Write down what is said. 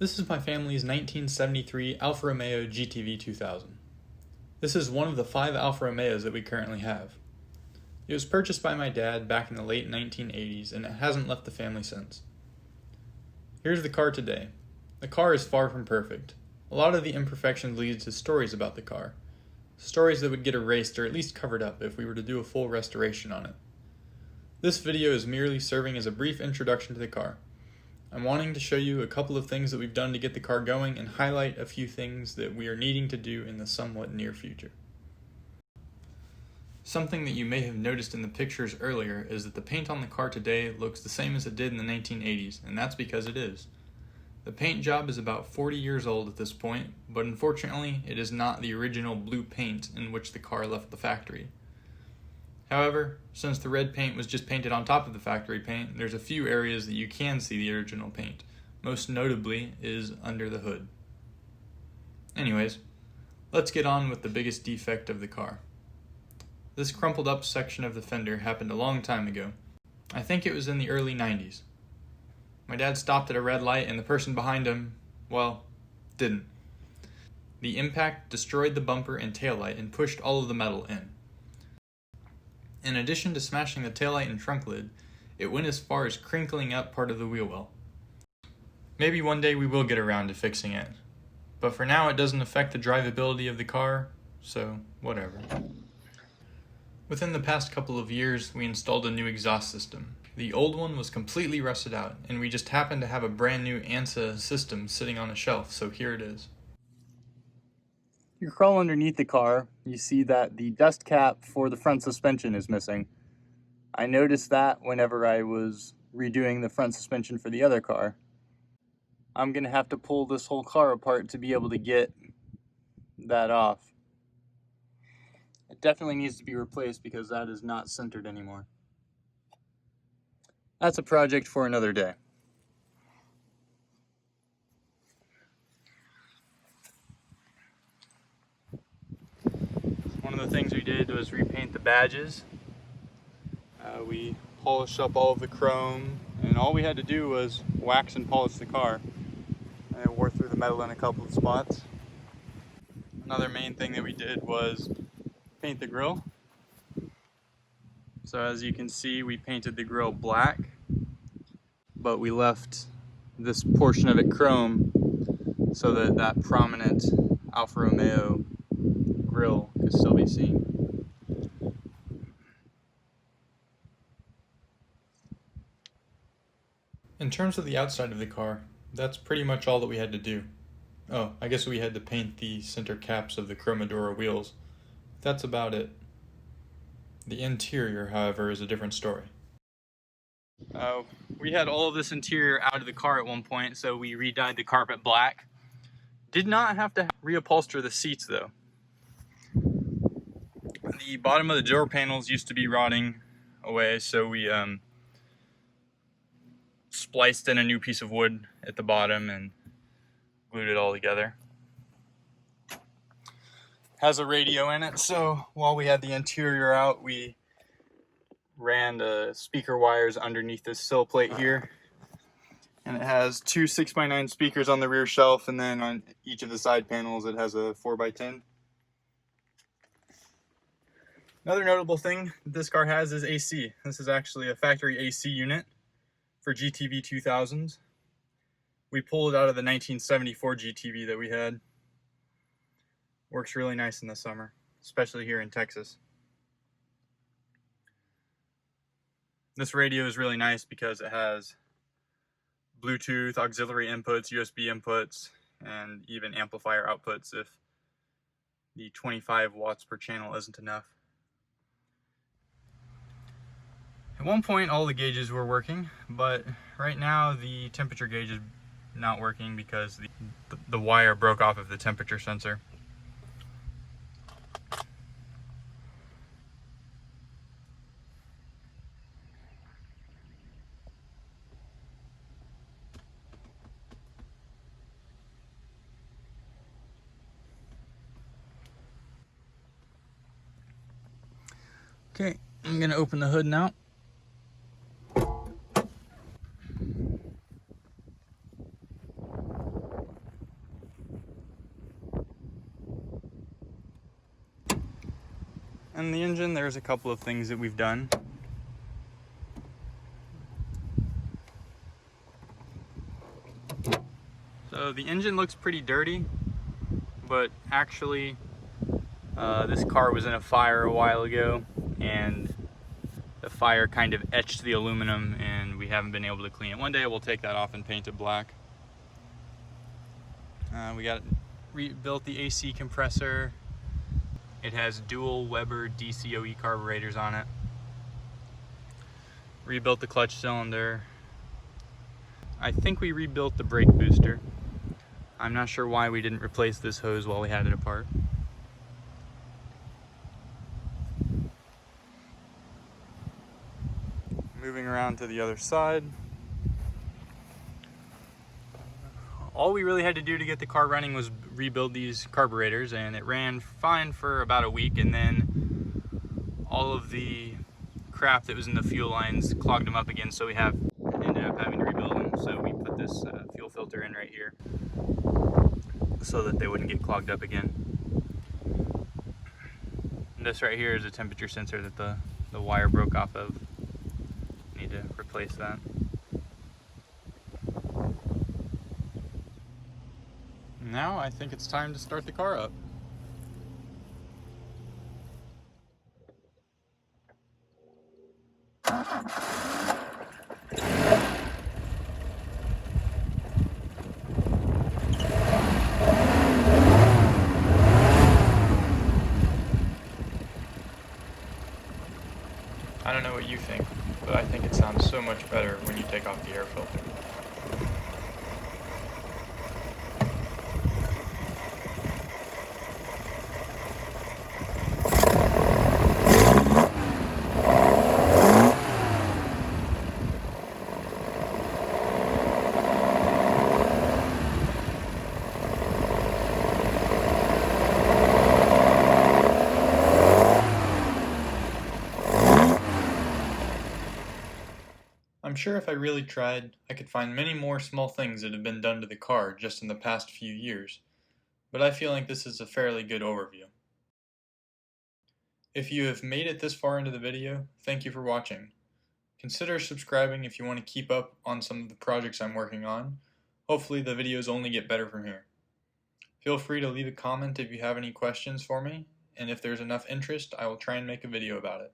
This is my family's 1973 Alfa Romeo GTV 2000. This is one of the 5 Alfa Romeos that we currently have. It was purchased by my dad back in the late 1980s and it hasn't left the family since. Here's the car today. The car is far from perfect. A lot of the imperfections lead to stories about the car. Stories that would get erased or at least covered up if we were to do a full restoration on it. This video is merely serving as a brief introduction to the car. I'm wanting to show you a couple of things that we've done to get the car going and highlight a few things that we are needing to do in the somewhat near future. Something that you may have noticed in the pictures earlier is that the paint on the car today looks the same as it did in the 1980s, and that's because it is. The paint job is about 40 years old at this point, but unfortunately it is not the original blue paint in which the car left the factory. However, since the red paint was just painted on top of the factory paint, there's a few areas that you can see the original paint. Most notably is under the hood. Anyways, let's get on with the biggest defect of the car. This crumpled up section of the fender happened a long time ago. I think it was in the early 90s. My dad stopped at a red light and the person behind him, well, didn't. The impact destroyed the bumper and taillight and pushed all of the metal in. In addition to smashing the taillight and trunk lid, it went as far as crinkling up part of the wheel well. Maybe one day we will get around to fixing it, but for now it doesn't affect the drivability of the car, so whatever. Within the past couple of years, we installed a new exhaust system. The old one was completely rusted out, and we just happened to have a brand new ANSA system sitting on a shelf, so here it is. You crawl underneath the car, you see that the dust cap for the front suspension is missing. I noticed that whenever I was redoing the front suspension for the other car. I'm going to have to pull this whole car apart to be able to get that off. It definitely needs to be replaced because that is not centered anymore. That's a project for another day. One of the things we did was repaint the badges. We polished up all of the chrome, and all we had to do was wax and polish the car. And it wore through the metal in a couple of spots. Another main thing that we did was paint the grille. So as you can see, we painted the grille black, but we left this portion of it chrome so that that prominent Alfa Romeo grille could still be seen. In terms of the outside of the car, that's pretty much all that we had to do. Oh, I guess we had to paint the center caps of the Chromadora wheels. That's about it. The interior, however, is a different story. We had all of this interior out of the car at one point, so we re-dyed the carpet black. Did not have to reupholster the seats though. The bottom of the door panels used to be rotting away, so we spliced in a new piece of wood at the bottom and glued it all together. Has a radio in it, so while we had the interior out, we ran the speaker wires underneath this sill plate here. And it has 2 6x9 speakers on the rear shelf, and then on each of the side panels it has a 4x10. Another notable thing this car has is AC. This is actually a factory AC unit for GTV 2000s. We pulled it out of the 1974 GTV that we had. Works really nice in the summer, especially here in Texas. This radio is really nice because it has Bluetooth, auxiliary inputs, USB inputs, and even amplifier outputs if the 25 watts per channel isn't enough. At one point all the gauges were working, but right now the temperature gauge is not working because the wire broke off of the temperature sensor. Okay, I'm gonna open the hood now. On the engine, there's a couple of things that we've done. So the engine looks pretty dirty, but actually this car was in a fire a while ago, and the fire kind of etched the aluminum, and we haven't been able to clean it. One day we'll take that off and paint it black. We rebuilt the AC compressor. It has dual Weber DCOE carburetors on it. Rebuilt the clutch cylinder. I think we rebuilt the brake booster. I'm not sure why we didn't replace this hose while we had it apart. Moving around to the other side. All we really had to do to get the car running was rebuild these carburetors, and it ran fine for about a week, and then all of the crap that was in the fuel lines clogged them up again, so we ended up having to rebuild them. So we put this fuel filter in right here so that they wouldn't get clogged up again. And this right here is a temperature sensor that the wire broke off of. Need to replace that. Now I think it's time to start the car up. I don't know what you think, but I think it sounds so much better when you take off the air filter. I'm sure if I really tried, I could find many more small things that have been done to the car just in the past few years, but I feel like this is a fairly good overview. If you have made it this far into the video, thank you for watching. Consider subscribing if you want to keep up on some of the projects I'm working on. Hopefully the videos only get better from here. Feel free to leave a comment if you have any questions for me, and if there's enough interest, I will try and make a video about it.